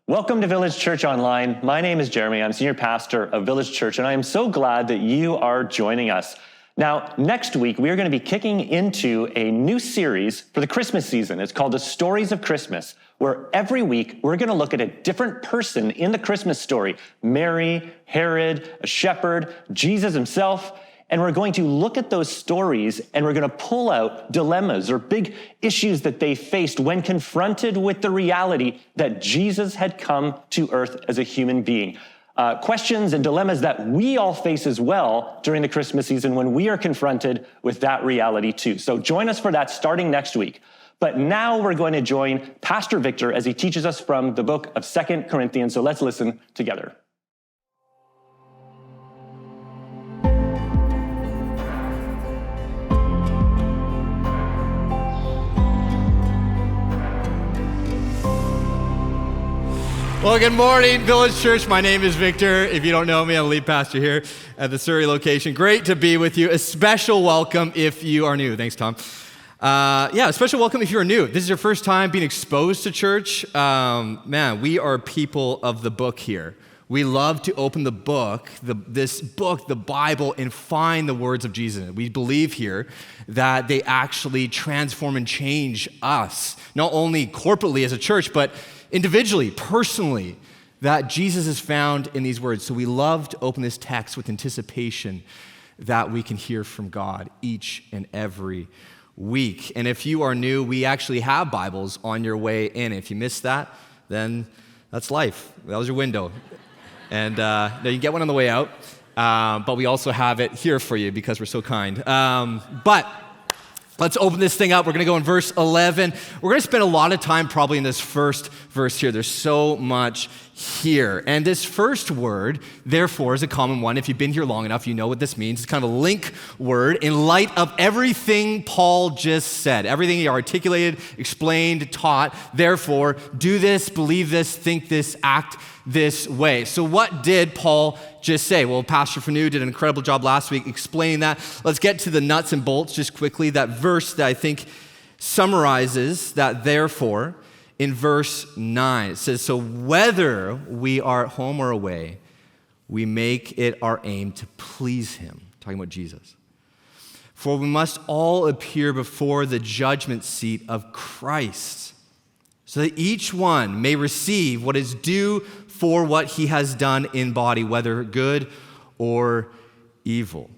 Welcome to Village Church Online. My name is Jeremy. I'm senior pastor of Village Church, and I am so glad that you are joining us. Now, next week, we are going to be kicking into a new series for the Christmas season. It's called The Stories of Christmas, where every week we're going to look at a different person in the Christmas story. Mary, Herod, a shepherd, Jesus himself. And we're going to look at those stories and we're going to pull out dilemmas or big issues that they faced when confronted with the reality that Jesus had come to earth as a human being. Questions and dilemmas that we all face as well during the Christmas season when we are confronted with that reality too. So join us for that starting next week. But now we're going to join Pastor Victor as he teaches us from the book of 2 Corinthians. So let's listen together. Well, good morning, Village Church. My name is Victor. If you don't know me, I'm the lead pastor here at the Surrey location. Great to be with you. A special welcome if you are new. Thanks, Tom. A special welcome if you're new. This is your first time being exposed to church. We are people of the book here. We love to open the book, this book, the Bible, and find the words of Jesus. We believe here that they actually transform and change us, not only corporately as a church, but individually, personally, that Jesus is found in these words. So we love to open this text with anticipation that we can hear from God each and every week. And if you are new, we actually have Bibles on your way in. If you missed that, then that's life. That was your window. And no, you can get one on the way out, but we also have it here for you because we're so kind. But let's open this thing up. We're going to go in verse 11. We're going to spend a lot of time probably in this first verse here. There's so much here. And this first word, therefore, is a common one. If you've been here long enough, you know what this means. It's kind of a link word in light of everything Paul just said, everything he articulated, explained, taught. Therefore, do this, believe this, think this, act this way. So what did Paul just say? Well, Pastor Fanu did an incredible job last week explaining that. Let's get to the nuts and bolts just quickly. That verse that I think summarizes that therefore in verse 9. It says, so whether we are at home or away, we make it our aim to please him. Talking about Jesus. For we must all appear before the judgment seat of Christ, so that each one may receive what is due for what he has done in body, whether good or evil.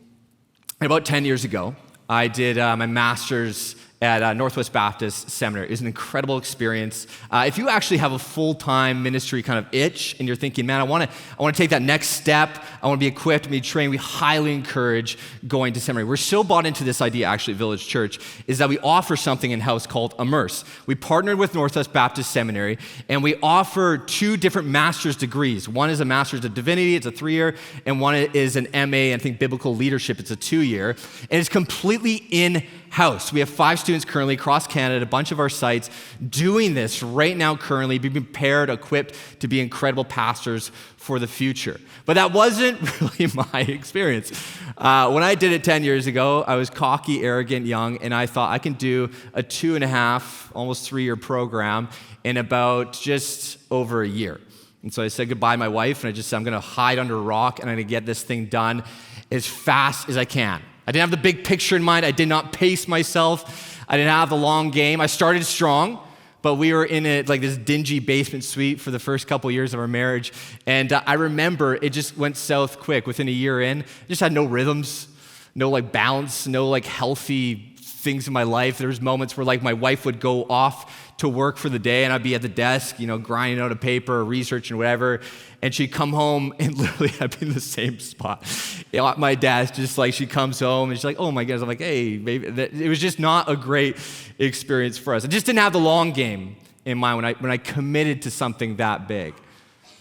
And about 10 years ago, I did my master's at Northwest Baptist Seminary. It was an incredible experience. If you actually have a full-time ministry kind of itch and you're thinking, man, I want to take that next step, I want to be equipped, be trained, we highly encourage going to seminary. We're so bought into this idea, actually, at Village Church, is that we offer something in-house called Immerse. We partnered with Northwest Baptist Seminary, and we offer 2 different master's degrees. One is a Master's of Divinity, it's a 3-year, and one is an MA, I think, Biblical Leadership, it's a 2-year. And it's completely in-house. We have 5 students currently across Canada, a bunch of our sites, doing this right now currently, being prepared, equipped to be incredible pastors for the future. But that wasn't really my experience. When I did it 10 years ago, I was cocky, arrogant, young, and I thought I can do a 2.5, almost 3-year program in about just over a year. And so I said goodbye to my wife, and I just said, I'm going to hide under a rock, and I'm going to get this thing done as fast as I can. I didn't have the big picture in mind. I did not pace myself. I didn't have the long game. I started strong, but we were in this dingy basement suite for the first couple years of our marriage. And I remember it just went south quick. Within a year in, I just had no rhythms, no balance, no healthy things in my life. There was moments where my wife would go off to work for the day and I'd be at the desk, grinding out a paper or researching whatever. And she'd come home and literally I'd be in the same spot at my desk, just she comes home and she's like, oh my goodness. I'm like, hey, baby. It was just not a great experience for us. I just didn't have the long game in mind when I committed to something that big.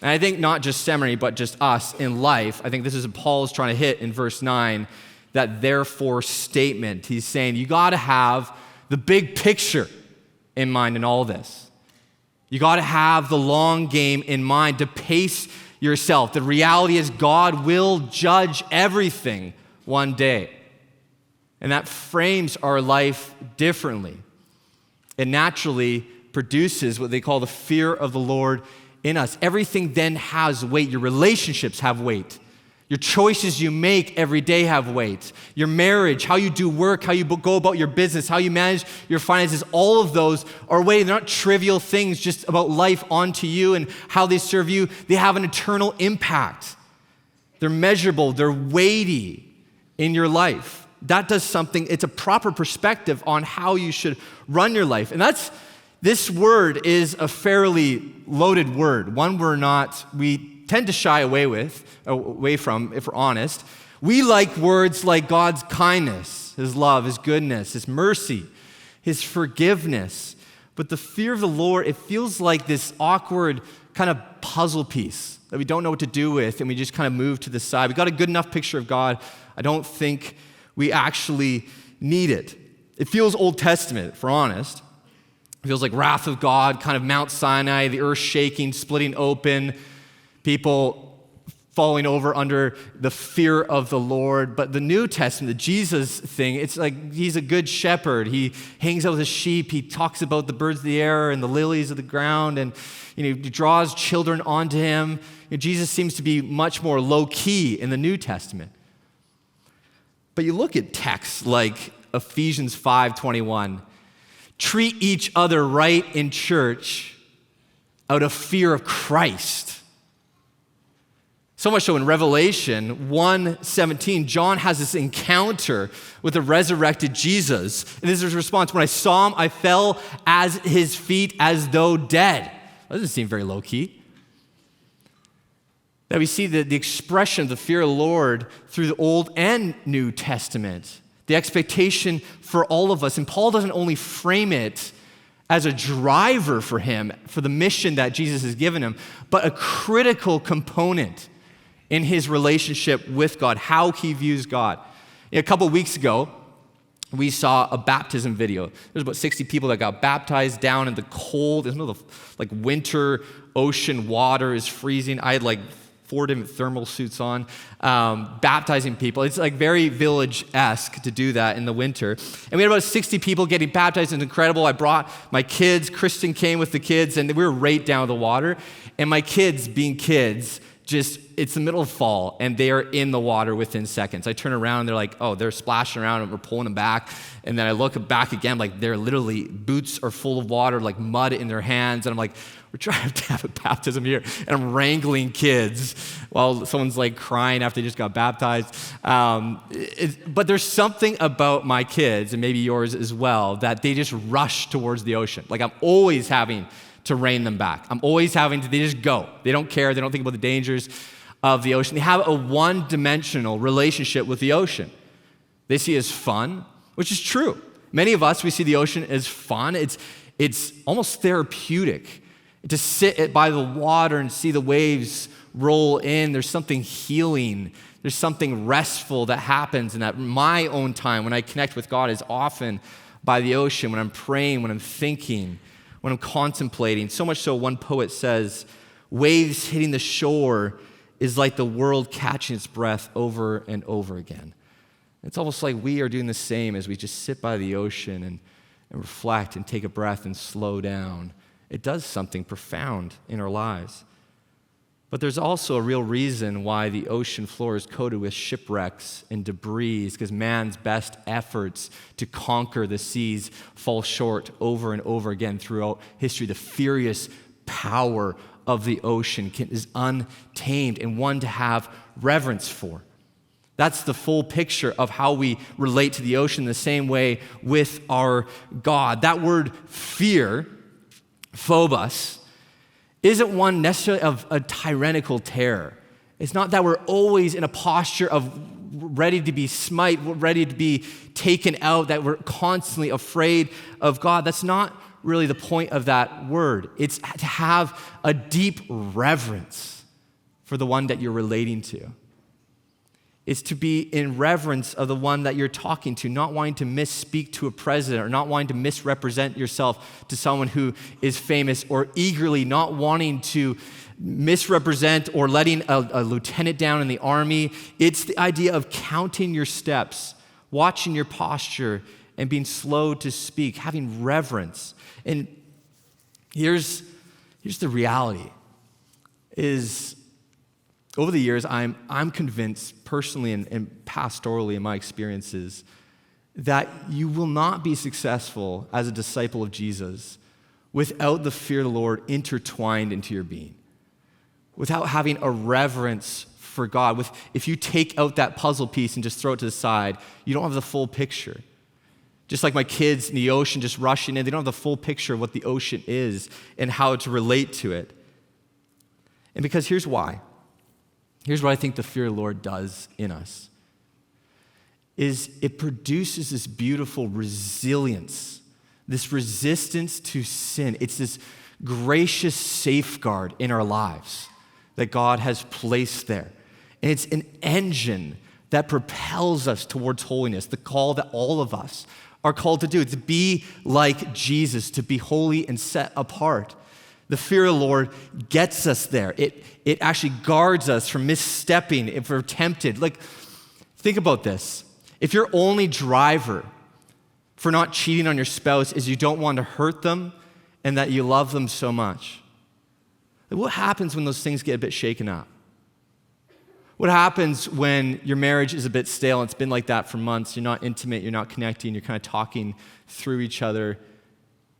And I think not just seminary, but just us in life. I think this is what Paul's trying to hit in verse 9, that therefore statement. He's saying you got to have the big picture in mind in all this. You got to have the long game in mind to pace yourself. The reality is God will judge everything one day. And that frames our life differently. It naturally produces what they call the fear of the Lord in us. Everything then has weight. Your relationships have weight. Your choices you make every day have weight. Your marriage, how you do work, how you go about your business, how you manage your finances, all of those are weighty. They're not trivial things just about life onto you and how they serve you. They have an eternal impact. They're measurable. They're weighty in your life. That does something. It's a proper perspective on how you should run your life. And this word is a fairly loaded word, one we tend to shy away from, if we're honest. We like words like God's kindness, His love, His goodness, His mercy, His forgiveness. But the fear of the Lord, it feels like this awkward kind of puzzle piece that we don't know what to do with, and we just kind of move to the side. We got a good enough picture of God. I don't think we actually need it. It feels Old Testament, if we're honest. It feels like wrath of God, kind of Mount Sinai, the earth shaking, splitting open, people falling over under the fear of the Lord. But the New Testament, the Jesus thing, it's like He's a good shepherd. He hangs out with His sheep. He talks about the birds of the air and the lilies of the ground, and He draws children onto Him. Jesus seems to be much more low-key in the New Testament. But you look at texts like Ephesians 5:21, treat each other right in church out of fear of Christ. So much so in Revelation 1:17, John has this encounter with the resurrected Jesus. And this is his response: when I saw Him, I fell at His feet as though dead. That doesn't seem very low-key. That we see the expression of the fear of the Lord through the Old and New Testament. The expectation for all of us. And Paul doesn't only frame it as a driver for him, for the mission that Jesus has given him, but a critical component in his relationship with God, how he views God. A couple weeks ago, we saw a baptism video. There's about 60 people that got baptized down in the cold. There's no winter ocean water is freezing. I had 4 different thermal suits on, baptizing people. It's very village-esque to do that in the winter. And we had about 60 people getting baptized. It's incredible. I brought my kids. Kristen came with the kids, and we were right down the water. And my kids, being kids, it's the middle of fall, and they are in the water within seconds. I turn around, and they're like, oh, they're splashing around, and we're pulling them back. And then I look back again, they're literally, boots are full of water, mud in their hands. And I'm like, we're trying to have a baptism here. And I'm wrangling kids while someone's crying after they just got baptized. But there's something about my kids, and maybe yours as well, that they just rush towards the ocean. I'm always having to rein them back. They just go. They don't care. They don't think about the dangers of the ocean. They have a one-dimensional relationship with the ocean. They see it as fun, which is true. Many of us, we see the ocean as fun. It's almost therapeutic to sit by the water and see the waves roll in. There's something healing. There's something restful that happens in that. My own time when I connect with God is often by the ocean, when I'm praying, when I'm thinking, when I'm contemplating. So much so, one poet says, waves hitting the shore is like the world catching its breath over and over again. It's almost like we are doing the same as we just sit by the ocean and reflect and take a breath and slow down. It does something profound in our lives. But there's also a real reason why the ocean floor is coated with shipwrecks and debris, because man's best efforts to conquer the seas fall short over and over again throughout history. The furious power of the ocean is untamed and one to have reverence for. That's the full picture of how we relate to the ocean, the same way with our God. That word fear, phobos, isn't one necessarily of a tyrannical terror. It's not that we're always in a posture of ready to be smite, ready to be taken out, that we're constantly afraid of God. That's not really the point of that word. It's to have a deep reverence for the one that you're relating to. It's to be in reverence of the one that you're talking to, not wanting to misspeak to a president or not wanting to misrepresent yourself to someone who is famous, or eagerly not wanting to misrepresent or letting a lieutenant down in the army. It's the idea of counting your steps, watching your posture, and being slow to speak, having reverence. And here's the reality. is over the years, I'm convinced personally and pastorally in my experiences that you will not be successful as a disciple of Jesus without the fear of the Lord intertwined into your being, without having a reverence for God. If you take out that puzzle piece and just throw it to the side, you don't have the full picture. Just like my kids in the ocean just rushing in, they don't have the full picture of what the ocean is and how to relate to it. And because here's why. Here's what I think the fear of the Lord does in us, is it produces this beautiful resilience, this resistance to sin. It's this gracious safeguard in our lives that God has placed there. And it's an engine that propels us towards holiness, the call that all of us are called to do, to be like Jesus, to be holy and set apart. The fear of the Lord gets us there. It actually guards us from misstepping if we're tempted. Like, think about this. If your only driver for not cheating on your spouse is you don't want to hurt them and that you love them so much, what happens when those things get a bit shaken up? What happens when your marriage is a bit stale and it's been like that for months? You're not intimate, you're not connecting, you're kind of talking through each other.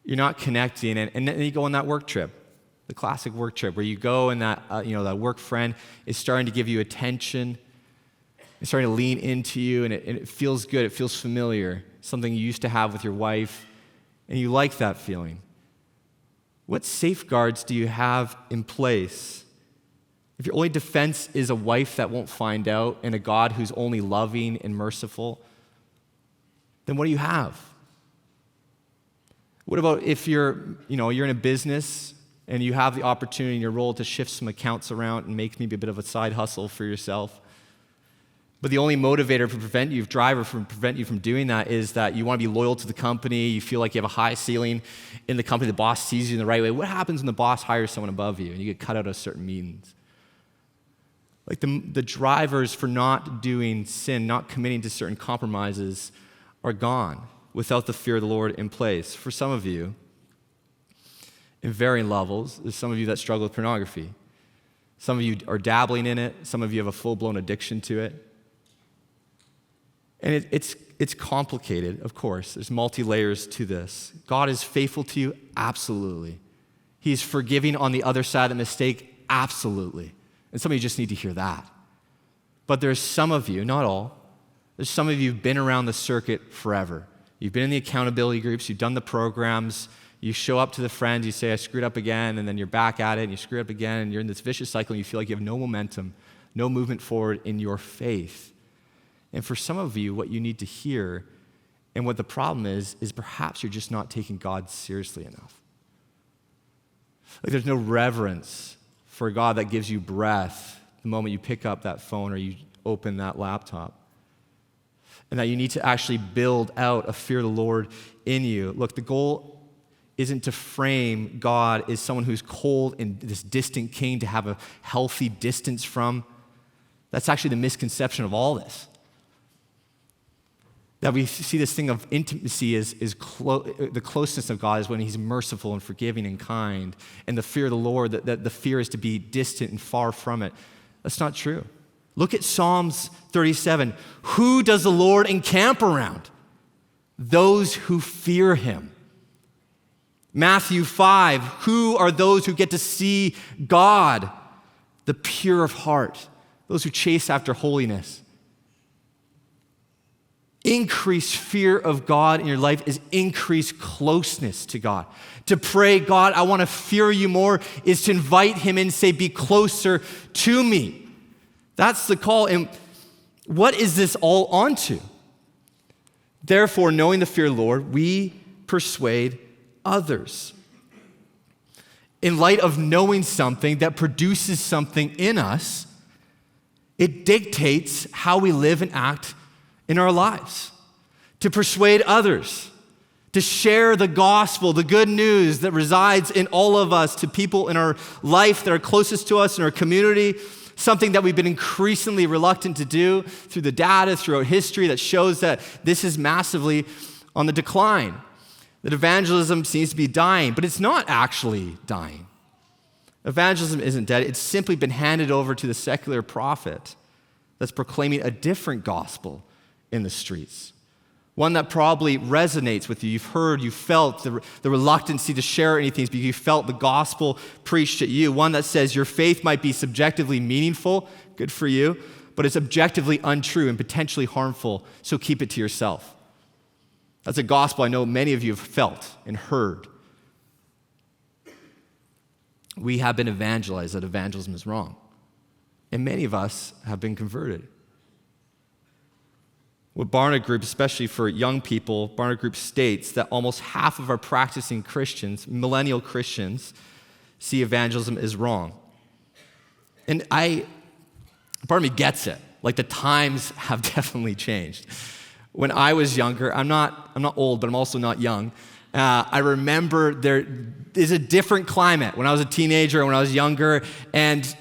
You're not connecting, and then you go on that work trip, the classic work trip, where you go and that that work friend is starting to give you attention, it's starting to lean into you, and it feels good, it feels familiar, something you used to have with your wife, and you like that feeling. What safeguards do you have in place? If your only defense is a wife that won't find out and a God who's only loving and merciful, then what do you have? What about if you're in a business and you have the opportunity in your role to shift some accounts around and make maybe a bit of a side hustle for yourself? But the only motivator to prevent you from doing that is that you want to be loyal to the company, you feel like you have a high ceiling in the company, the boss sees you in the right way. What happens when the boss hires someone above you and you get cut out of certain meetings? Like the drivers for not doing sin, not committing to certain compromises are gone without the fear of the Lord in place. For some of you, in varying levels, there's some of you that struggle with pornography. Some of you are dabbling in it. Some of you have a full-blown addiction to it. And it's complicated, of course. There's multi-layers to this. God is faithful to you? Absolutely. He's forgiving on the other side of the mistake? Absolutely. And some of you just need to hear that. But there's some of you, not all, there's some of you who've been around the circuit forever. You've been in the accountability groups, you've done the programs, you show up to the friends, you say, I screwed up again, and then you're back at it, and you screw up again, and you're in this vicious cycle, and you feel like you have no momentum, no movement forward in your faith. And for some of you, what you need to hear, and what the problem is perhaps you're just not taking God seriously enough. Like there's no reverence for a God that gives you breath the moment you pick up that phone or you open that laptop. And that you need to actually build out a fear of the Lord in you. Look, the goal isn't to frame God as someone who's cold and this distant king to have a healthy distance from. That's actually the misconception of all this. That we see this thing of intimacy is the closeness of God is when he's merciful and forgiving and kind. And the fear of the Lord, that the fear is to be distant and far from it. That's not true. Look at Psalms 37. Who does the Lord encamp around? Those who fear him. Matthew 5. Who are those who get to see God? The pure of heart. Those who chase after holiness. Increased fear of God in your life is increased closeness to God. To pray, God, I want to fear you more, is to invite him in and say, be closer to me. That's the call. And what is this all onto? Therefore, knowing the fear of the Lord, we persuade others. In light of knowing something that produces something in us, it dictates how we live and act in our lives. To persuade others, to share the gospel, the good news that resides in all of us to people in our life that are closest to us in our community, something that we've been increasingly reluctant to do through the data, throughout history that shows that this is massively on the decline. That evangelism seems to be dying, but it's not actually dying. Evangelism isn't dead. It's simply been handed over to the secular prophet that's proclaiming a different gospel in the streets. One that probably resonates with you. You've heard, you felt the reluctancy to share anything because you felt the gospel preached at you. One that says your faith might be subjectively meaningful, good for you, but it's objectively untrue and potentially harmful, so keep it to yourself. That's a gospel I know many of you have felt and heard. We have been evangelized that evangelism is wrong. And many of us have been converted. With Barna Group, especially for young people, Barna Group states that almost half of our practicing Christians, millennial Christians, see evangelism as wrong. And part of me gets it. Like, the times have definitely changed. When I was younger, I'm not old, but I'm also not young. I remember there is a different climate when I was a teenager and when I was younger. And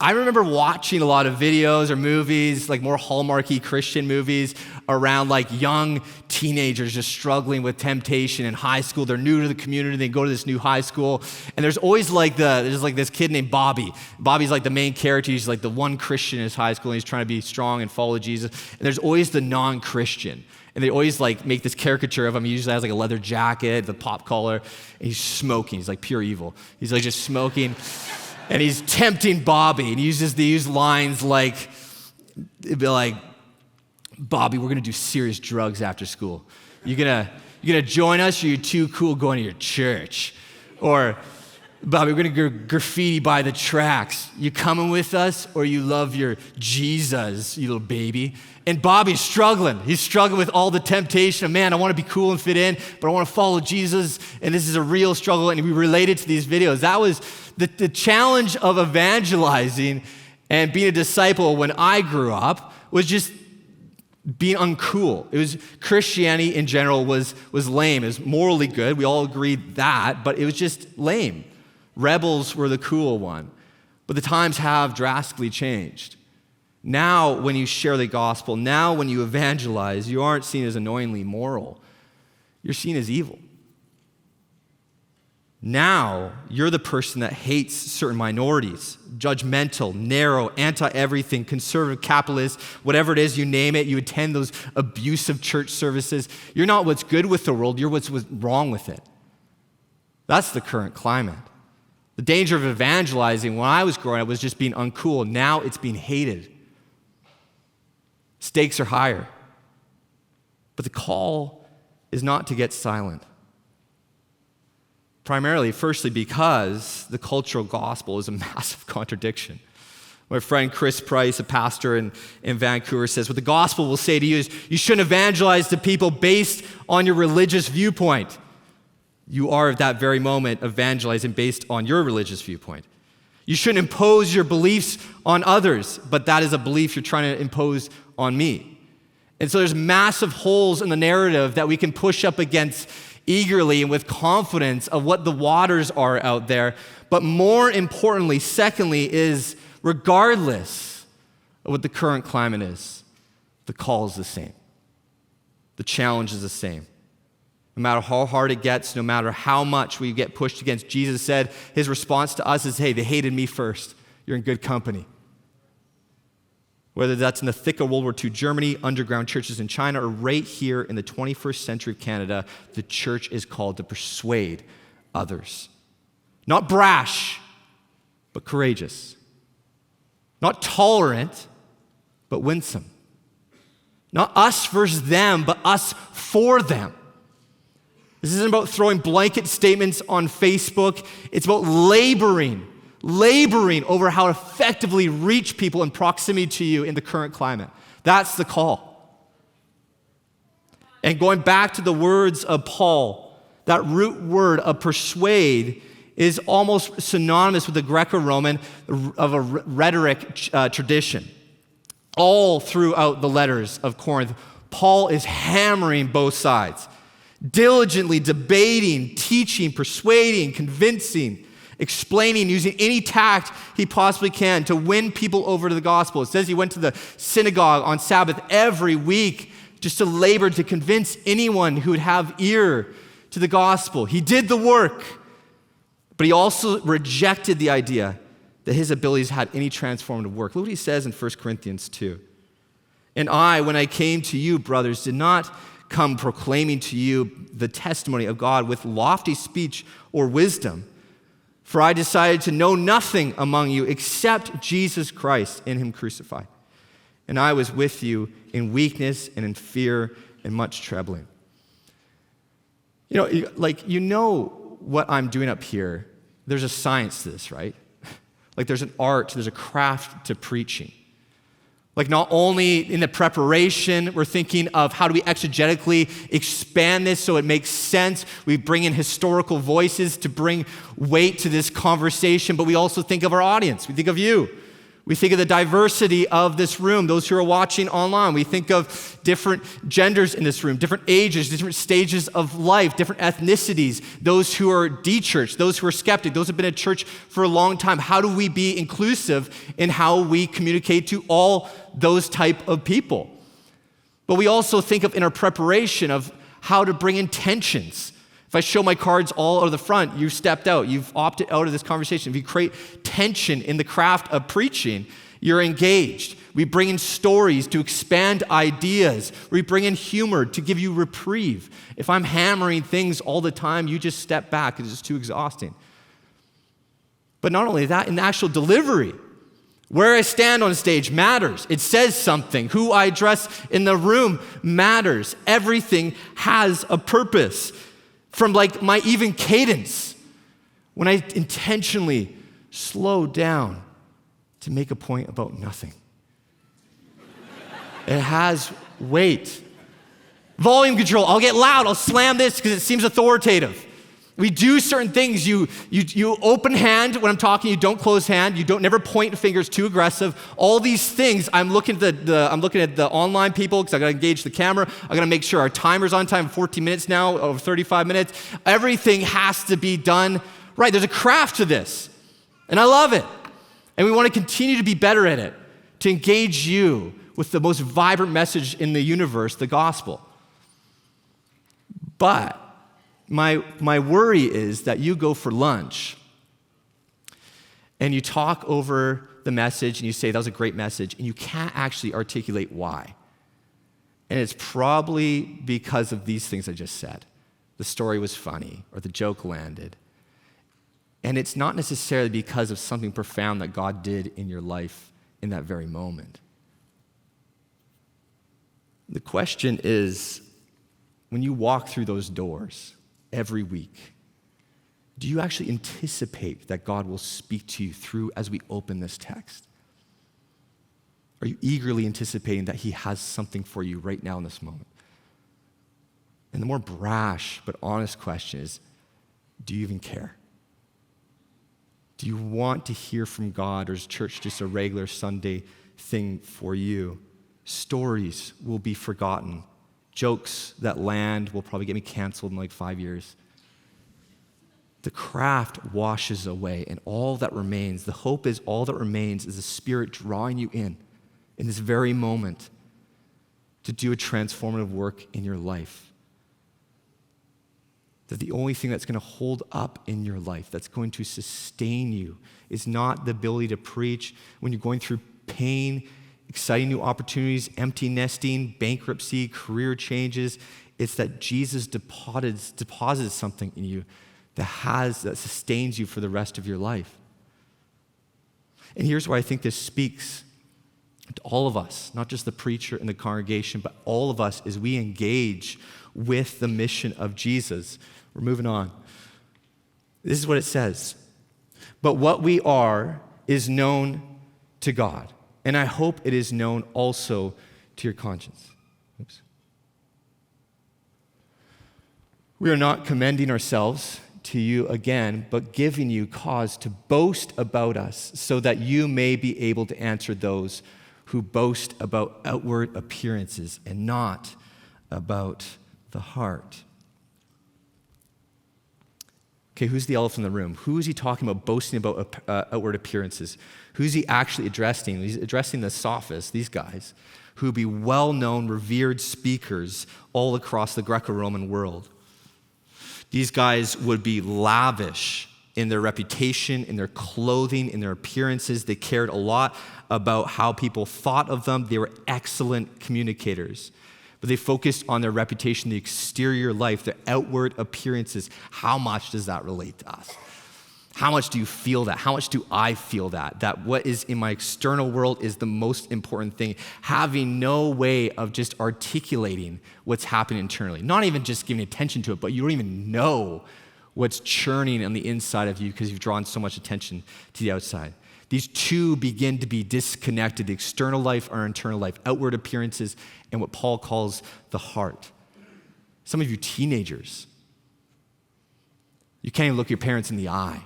I remember watching a lot of videos or movies, like more Hallmarky Christian movies, around like young teenagers just struggling with temptation in high school. They're new to the community. They go to this new high school. And there's always there's this kid named Bobby. Bobby's like the main character. He's like the one Christian in his high school, and he's trying to be strong and follow Jesus. And there's always the non-Christian. And they always like make this caricature of him. He usually has like a leather jacket, the pop collar, and he's smoking. He's like pure evil. He's like just smoking. And he's tempting Bobby, and he uses these lines like, it'd be like, Bobby, we're gonna do serious drugs after school. You gonna join us, or you're too cool going to your church? Or, Bobby, we're gonna go graffiti by the tracks. You coming with us, or you love your Jesus, you little baby? And Bobby's struggling. He's struggling with all the temptation of, man, I want to be cool and fit in, but I want to follow Jesus, and this is a real struggle, and we related to these videos. That was the challenge of evangelizing and being a disciple when I grew up, was just being uncool. It was Christianity in general was lame. It was morally good. We all agreed that, but it was just lame. Rebels were the cool one. But the times have drastically changed. Now, when you share the gospel, now when you evangelize, you aren't seen as annoyingly moral. You're seen as evil. Now, you're the person that hates certain minorities, judgmental, narrow, anti-everything, conservative, capitalist, whatever it is, you name it. You attend those abusive church services. You're not what's good with the world, you're what's wrong with it. That's the current climate. The danger of evangelizing when I was growing up was just being uncool. Now it's being hated. Stakes are higher. But the call is not to get silent. Primarily, firstly, because the cultural gospel is a massive contradiction. My friend Chris Price, a pastor in Vancouver, says, what the gospel will say to you is, you shouldn't evangelize to people based on your religious viewpoint. You are at that very moment evangelizing based on your religious viewpoint. You shouldn't impose your beliefs on others, but that is a belief you're trying to impose on me. And so there's massive holes in the narrative that we can push up against eagerly and with confidence of what the waters are out there. But more importantly, secondly, is regardless of what the current climate is, the call is the same. The challenge is the same. No matter how hard it gets, no matter how much we get pushed against, Jesus said his response to us is, hey, they hated me first. You're in good company. Whether that's in the thick of World War II Germany, underground churches in China, or right here in the 21st century of Canada, the church is called to persuade others. Not brash, but courageous. Not tolerant, but winsome. Not us versus them, but us for them. This isn't about throwing blanket statements on Facebook. It's about laboring over how to effectively reach people in proximity to you in the current climate. That's the call. And going back to the words of Paul, that root word of persuade is almost synonymous with the Greco-Roman of a rhetoric tradition. All throughout the letters of Corinth, Paul is hammering both sides, diligently debating, teaching, persuading, convincing, explaining, using any tact he possibly can to win people over to the gospel. It says he went to the synagogue on Sabbath every week just to labor to convince anyone who would have ear to the gospel. He did the work, But he also rejected the idea that his abilities had any transformative work. Look what he says in 1 Corinthians 2. And I, when I came to you, brothers, did not come proclaiming to you the testimony of God with lofty speech or wisdom, for I decided to know nothing among you except Jesus Christ and him crucified. And I was with you in weakness and in fear and much trembling. You know what I'm doing up here. There's a science to this, right? Like there's an art, there's a craft to preaching. Like not only in the preparation, we're thinking of how do we exegetically expand this so it makes sense. We bring in historical voices to bring weight to this conversation, but we also think of our audience. We think of you. We think of the diversity of this room, those who are watching online. We think of different genders in this room, different ages, different stages of life, different ethnicities, those who are de-churched, those who are skeptic, those who have been at church for a long time. How do we be inclusive in how we communicate to all those type of people? But we also think of in our preparation of how to bring in tensions. If I show my cards all over the front, you stepped out. You've opted out of this conversation. If you create tension in the craft of preaching, you're engaged. We bring in stories to expand ideas. We bring in humor to give you reprieve. If I'm hammering things all the time, you just step back because it's too exhausting. But not only that, in the actual delivery, where I stand on stage matters. It says something. Who I address in the room matters. Everything has a purpose. From like my even cadence, when I intentionally slow down to make a point about nothing. It has weight. Volume control, I'll get loud, I'll slam this because it seems authoritative. We do certain things. You open hand when I'm talking. You don't close hand. You don't never point fingers too aggressive. All these things. I'm looking at the online people because I got to engage the camera. I got to make sure our timer's on time. 14 minutes now, over 35 minutes. Everything has to be done right. There's a craft to this, and I love it. And we want to continue to be better at it, to engage you with the most vibrant message in the universe, the gospel. But my worry is that you go for lunch and you talk over the message and you say, that was a great message, and you can't actually articulate why. And it's probably because of these things I just said. The story was funny or the joke landed. And it's not necessarily because of something profound that God did in your life in that very moment. The question is, when you walk through those doors every week, do you actually anticipate that God will speak to you through as we open this text? Are you eagerly anticipating that he has something for you right now in this moment? And the more brash but honest question is, do you even care? Do you want to hear from God, or is church just a regular Sunday thing for you? Stories will be forgotten. Jokes that land will probably get me canceled in like 5 years. The craft washes away, and all that remains, the hope is all that remains is the Spirit drawing you in this very moment to do a transformative work in your life. That the only thing that's going to hold up in your life, that's going to sustain you, is not the ability to preach when you're going through pain, exciting new opportunities, empty nesting, bankruptcy, career changes. It's that Jesus deposits something in you that sustains you for the rest of your life. And here's where I think this speaks to all of us, not just the preacher and the congregation, but all of us as we engage with the mission of Jesus. We're moving on. This is what it says. But what we are is known to God. And I hope it is known also to your conscience. Oops. We are not commending ourselves to you again, but giving you cause to boast about us, so that you may be able to answer those who boast about outward appearances and not about the heart. Okay, who's the elephant in the room? Who is he talking about boasting about outward appearances? Who's he actually addressing? He's addressing the sophists, these guys, who would be well-known, revered speakers all across the Greco-Roman world. These guys would be lavish in their reputation, in their clothing, in their appearances. They cared a lot about how people thought of them. They were excellent communicators. But they focused on their reputation, the exterior life, the outward appearances. How much does that relate to us? How much do you feel that? How much do I feel that? That what is in my external world is the most important thing. Having no way of just articulating what's happening internally. Not even just giving attention to it, but you don't even know what's churning on the inside of you because you've drawn so much attention to the outside. These two begin to be disconnected, the external life, our internal life, outward appearances, and what Paul calls the heart. Some of you teenagers, you can't even look your parents in the eye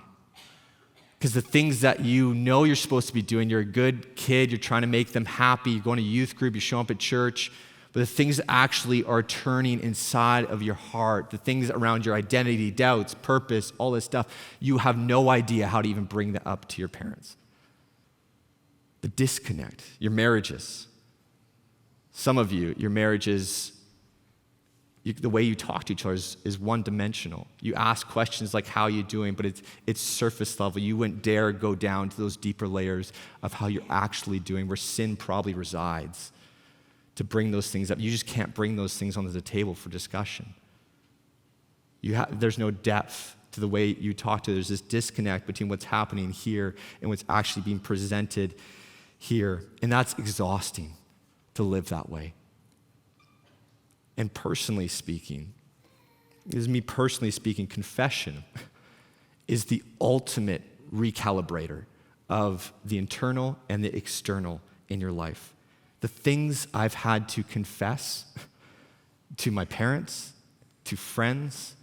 because the things that you know you're supposed to be doing, you're a good kid, you're trying to make them happy, you're going to youth group, you show up at church, but the things that actually are turning inside of your heart, the things around your identity, doubts, purpose, all this stuff, you have no idea how to even bring that up to your parents. The disconnect, your marriages. Some of you, your marriages, the way you talk to each other is one-dimensional. You ask questions like, how are you doing? But it's surface level. You wouldn't dare go down to those deeper layers of how you're actually doing, where sin probably resides, to bring those things up. You just can't bring those things onto the table for discussion. There's no depth to the way you talk to. There's this disconnect between what's happening here and what's actually being presented here. And that's exhausting to live that way. And personally speaking, confession is the ultimate recalibrator of the internal and the external in your life. The things I've had to confess to my parents, to friends,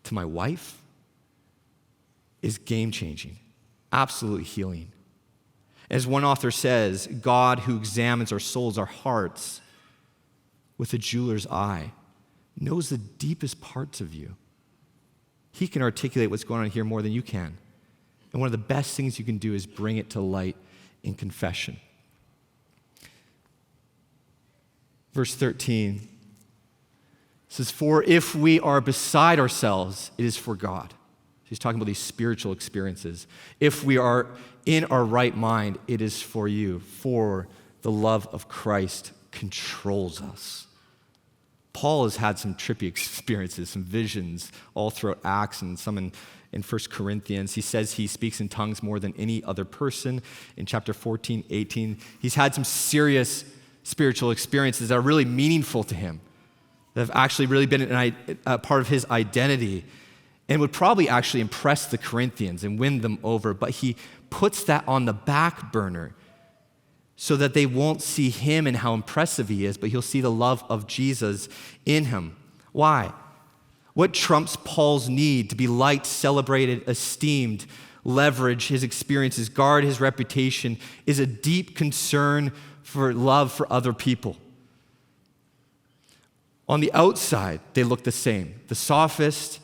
to my wife is game-changing, absolute healing. As one author says, God who examines our souls, our hearts, with a jeweler's eye, knows the deepest parts of you. He can articulate what's going on here more than you can. And one of the best things you can do is bring it to light in confession. Verse 13 says, "For if we are beside ourselves, it is for God." He's talking about these spiritual experiences. "If we are in our right mind, it is for you, for the love of Christ controls us." Paul has had some trippy experiences, some visions all throughout Acts and some in 1 Corinthians. He says he speaks in tongues more than any other person. In chapter 14, 18, he's had some serious spiritual experiences that are really meaningful to him, that have actually really been a part of his identity and would probably actually impress the Corinthians and win them over. But he puts that on the back burner so that they won't see him and how impressive he is, but he'll see the love of Jesus in him. Why? What trumps Paul's need to be liked, celebrated, esteemed, leverage his experiences, guard his reputation, is a deep concern for love for other people. On the outside, they look the same, the sophist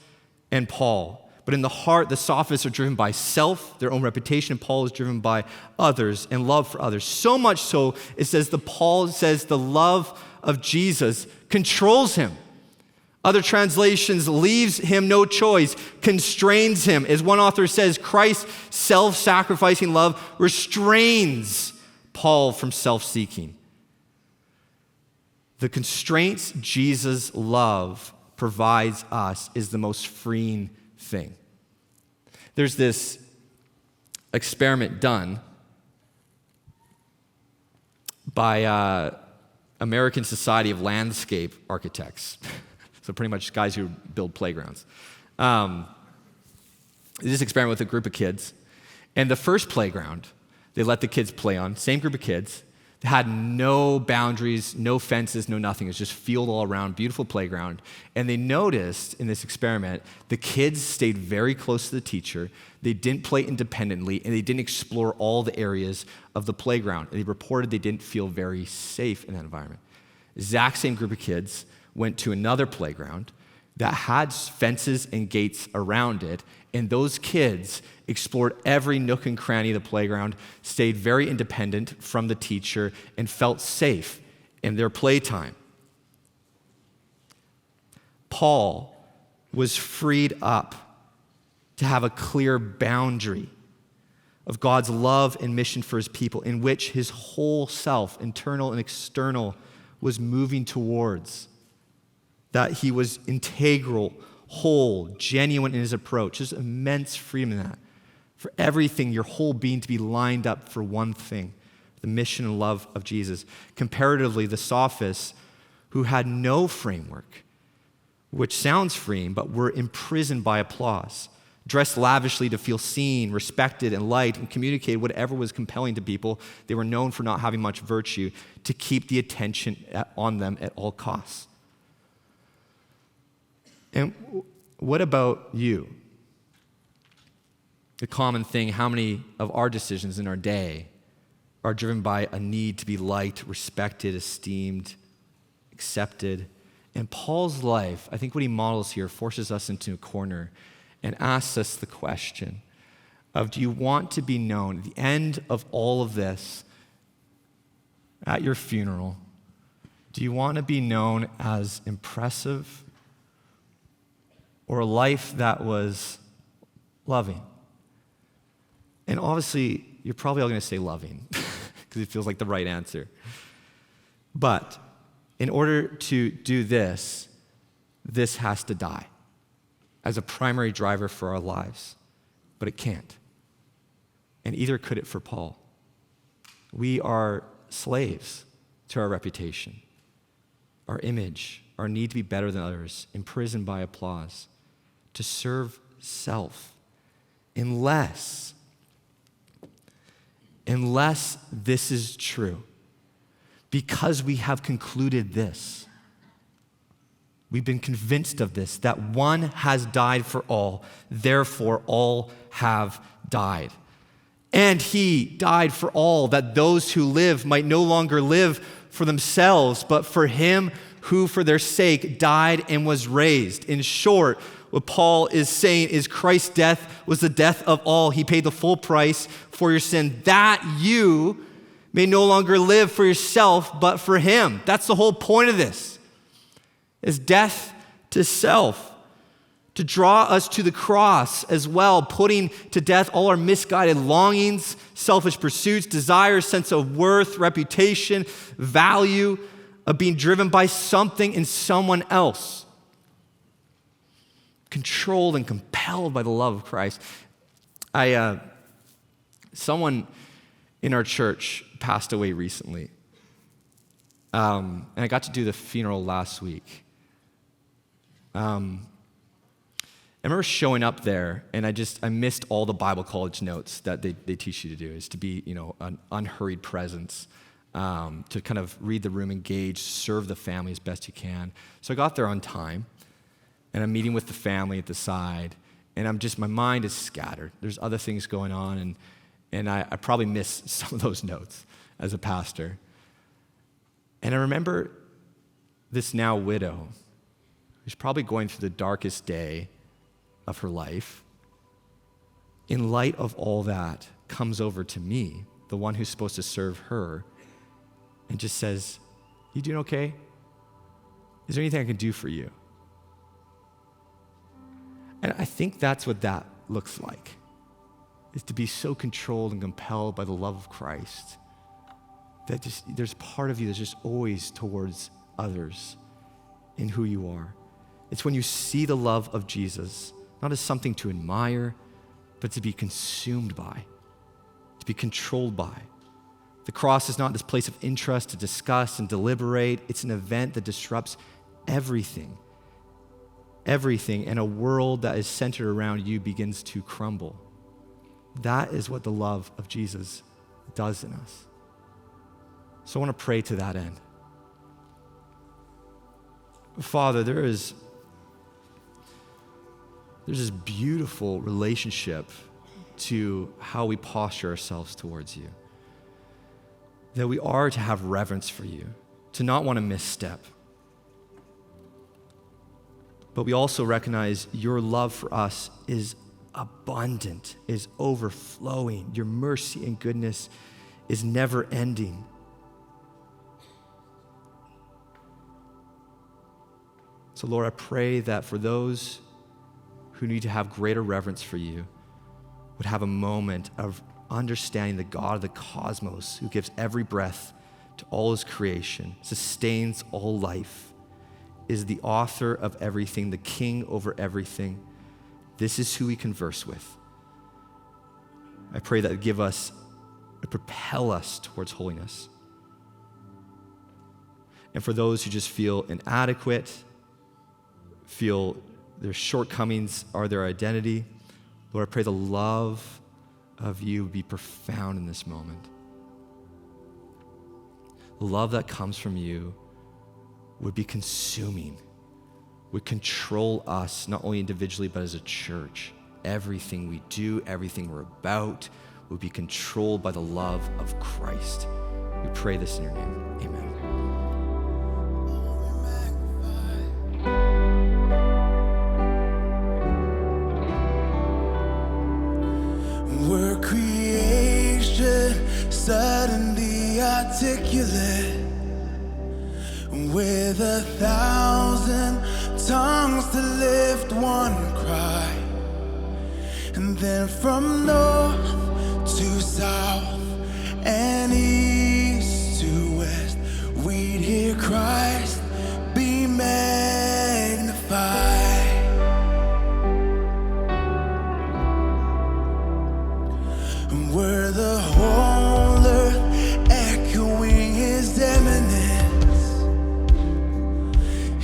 and Paul. But in the heart, the sophists are driven by self, their own reputation. Paul is driven by others and love for others. So much so, Paul says the love of Jesus controls him. Other translations, leaves him no choice, constrains him. As one author says, Christ's self-sacrificing love restrains Paul from self-seeking. The constraints Jesus' love provides us is the most freeing thing. There's this experiment done by American Society of Landscape Architects. So pretty much guys who build playgrounds. This experiment with a group of kids. And the first playground they let the kids play on, same group of kids, they had no boundaries, no fences, no nothing. It was just field all around, beautiful playground. And they noticed in this experiment, the kids stayed very close to the teacher. They didn't play independently, and they didn't explore all the areas of the playground. And they reported they didn't feel very safe in that environment. Exact same group of kids went to another playground that had fences and gates around it, and those kids explored every nook and cranny of the playground, stayed very independent from the teacher, and felt safe in their playtime. Paul was freed up to have a clear boundary of God's love and mission for his people, in which his whole self, internal and external, was moving towards. That he was integral, whole, genuine in his approach. There's immense freedom in that. For everything, your whole being to be lined up for one thing, the mission and love of Jesus. Comparatively, the sophists, who had no framework, which sounds freeing, but were imprisoned by applause, dressed lavishly to feel seen, respected, and liked, and communicated whatever was compelling to people. They were known for not having much virtue, to keep the attention on them at all costs. And what about you? The common thing, how many of our decisions in our day are driven by a need to be liked, respected, esteemed, accepted? And Paul's life, I think what he models here, forces us into a corner and asks us the question of, do you want to be known at the end of all of this, at your funeral? Do you want to be known as impressive, or a life that was loving? And obviously, you're probably all going to say loving because it feels like the right answer. But in order to do this, this has to die as a primary driver for our lives. But it can't. And either could it for Paul. We are slaves to our reputation, our image, our need to be better than others, imprisoned by applause, to serve self, unless this is true, because we have concluded this. We've been convinced of this, that one has died for all, therefore all have died. And he died for all, that those who live might no longer live for themselves, but for him who for their sake died and was raised. In short, what Paul is saying is Christ's death was the death of all. He paid the full price for your sin, that you may no longer live for yourself, but for him. That's the whole point of this, is death to self, to draw us to the cross as well, putting to death all our misguided longings, selfish pursuits, desires, sense of worth, reputation, value, of being driven by something and someone else. Controlled and compelled by the love of Christ. Someone in our church passed away recently. And I got to do the funeral last week. I remember showing up there, and I missed all the Bible college notes that they teach you to do, is to be, an unhurried presence, to kind of read the room, engage, serve the family as best you can. So I got there on time, and I'm meeting with the family at the side, and my mind is scattered. There's other things going on, and I probably missed some of those notes as a pastor. And I remember this now widow, who's probably going through the darkest day of her life, in light of all that, comes over to me, the one who's supposed to serve her, and just says, "You doing okay? Is there anything I can do for you?" And I think that's what that looks like, is to be so controlled and compelled by the love of Christ that there's part of you that's just always towards others in who you are. It's when you see the love of Jesus, not as something to admire, but to be consumed by, to be controlled by. The cross is not this place of interest to discuss and deliberate. It's an event that disrupts everything, and a world that is centered around you begins to crumble. That is what the love of Jesus does in us. So I want to pray to that end. Father, there's this beautiful relationship to how we posture ourselves towards you. That we are to have reverence for you, to not want to misstep. But we also recognize your love for us is abundant, is overflowing. Your mercy and goodness is never ending. So Lord, I pray that for those who need to have greater reverence for you would have a moment of understanding the God of the cosmos who gives every breath to all his creation, sustains all life, is the author of everything, the king over everything. This is who we converse with. I pray that would propel us towards holiness. And for those who just feel inadequate, feel their shortcomings are their identity, Lord, I pray the love of you would be profound in this moment. The love that comes from you would be consuming, would control us, not only individually, but as a church. Everything we do, everything we're about, would be controlled by the love of Christ. We pray this in your name. Amen. We're creation suddenly articulate with 1,000 tongues to lift one cry. And then from north to south and east to west, we'd hear Christ be magnified. And we're the whole earth echoing his eminence.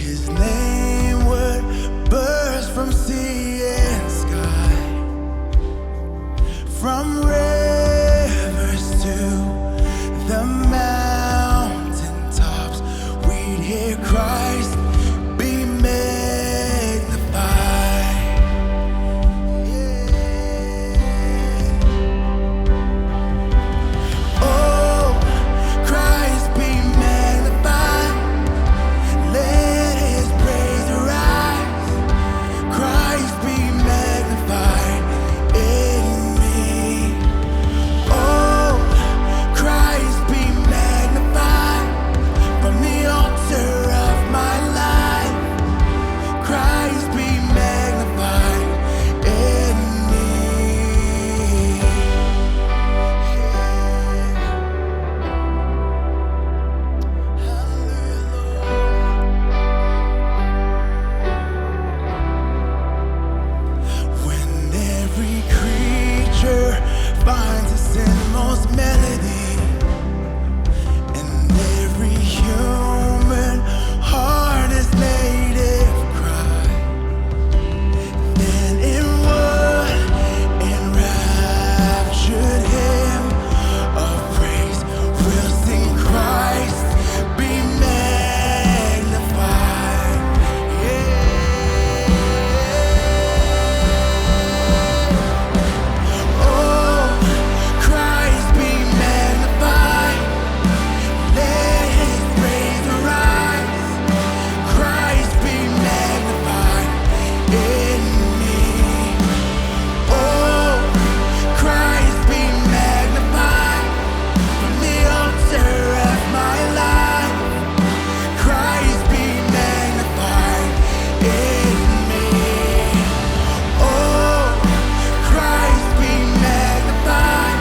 His name would burst from sea and sky, from rivers to the mountain tops. We'd hear Christ be magnified. Yeah. Oh, Christ be magnified. Let his praise arise. Christ be magnified in me. Oh, Christ be magnified from the altar of my life. Christ be magnified in me. When every creature finds its inmost melody, and every human heart is native cry, then in one enraptured hymn of praise we'll sing Christ be magnified. Yeah. Oh, Christ be magnified. Let his praise arise. Christ be magnified in me. Oh, Christ be magnified from the altar of my life. Christ be magnified in me. Oh, Christ be magnified.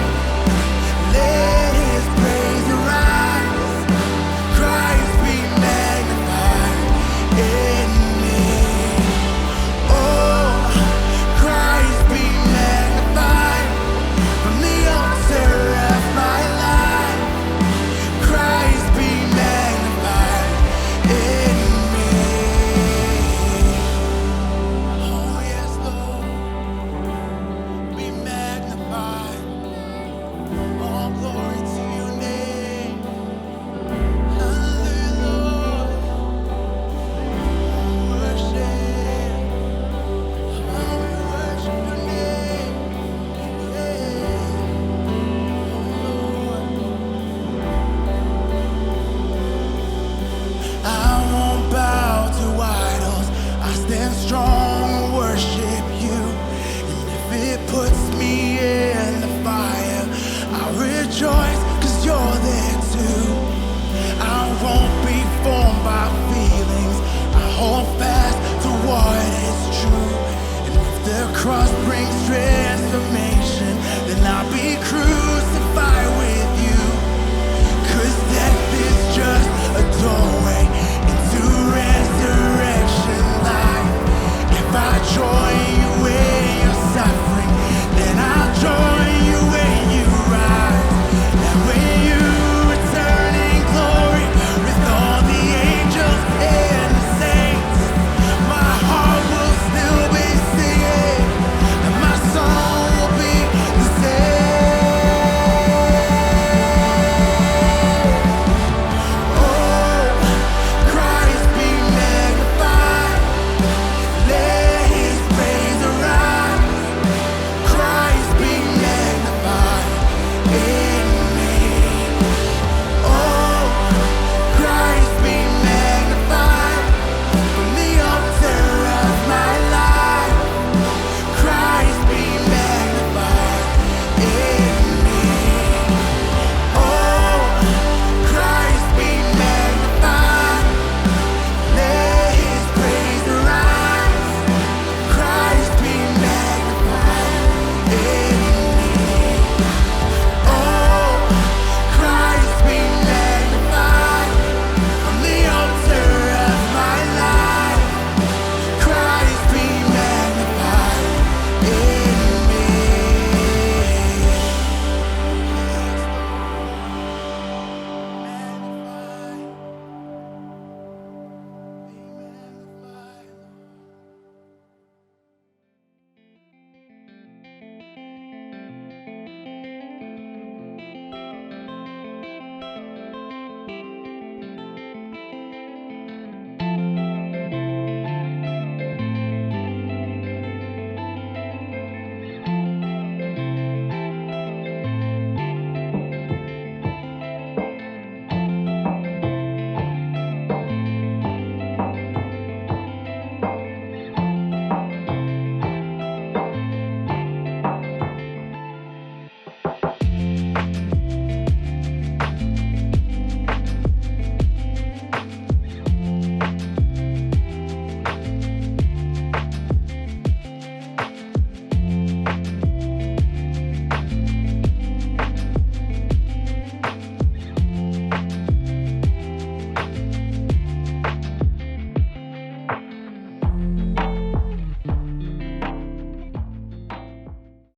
Let his praise arise. Christ be magnified in me. Oh, Christ be magnified from the altar of my life. Christ be magnified in me. Oh, yes, Lord, be magnified. All glory to your name. Hallelujah, Lord. Worship. Oh, we worship your name. I won't bow to idols. I stand strong, worship you. And if it puts me in the fire, I rejoice, 'cause you're there too. I won't be formed by feelings. I hold fast to what is true. And if the cross brings transformation, then I'll be crucified with you. 'Cause death is just a doorway into resurrection life. If I join you in your suffering, then I'll join you when you rise. And when you return in glory with all the angels and the saints, my heart will still be singing, and my song will be the same. Oh, Christ be magnified. Let his praise arise. Christ be magnified in me. Oh, Christ be magnified from the altar of my life. Christ be magnified in me. Oh, Christ be magnified. Let his praise arise. Christ be magnified in me. Oh,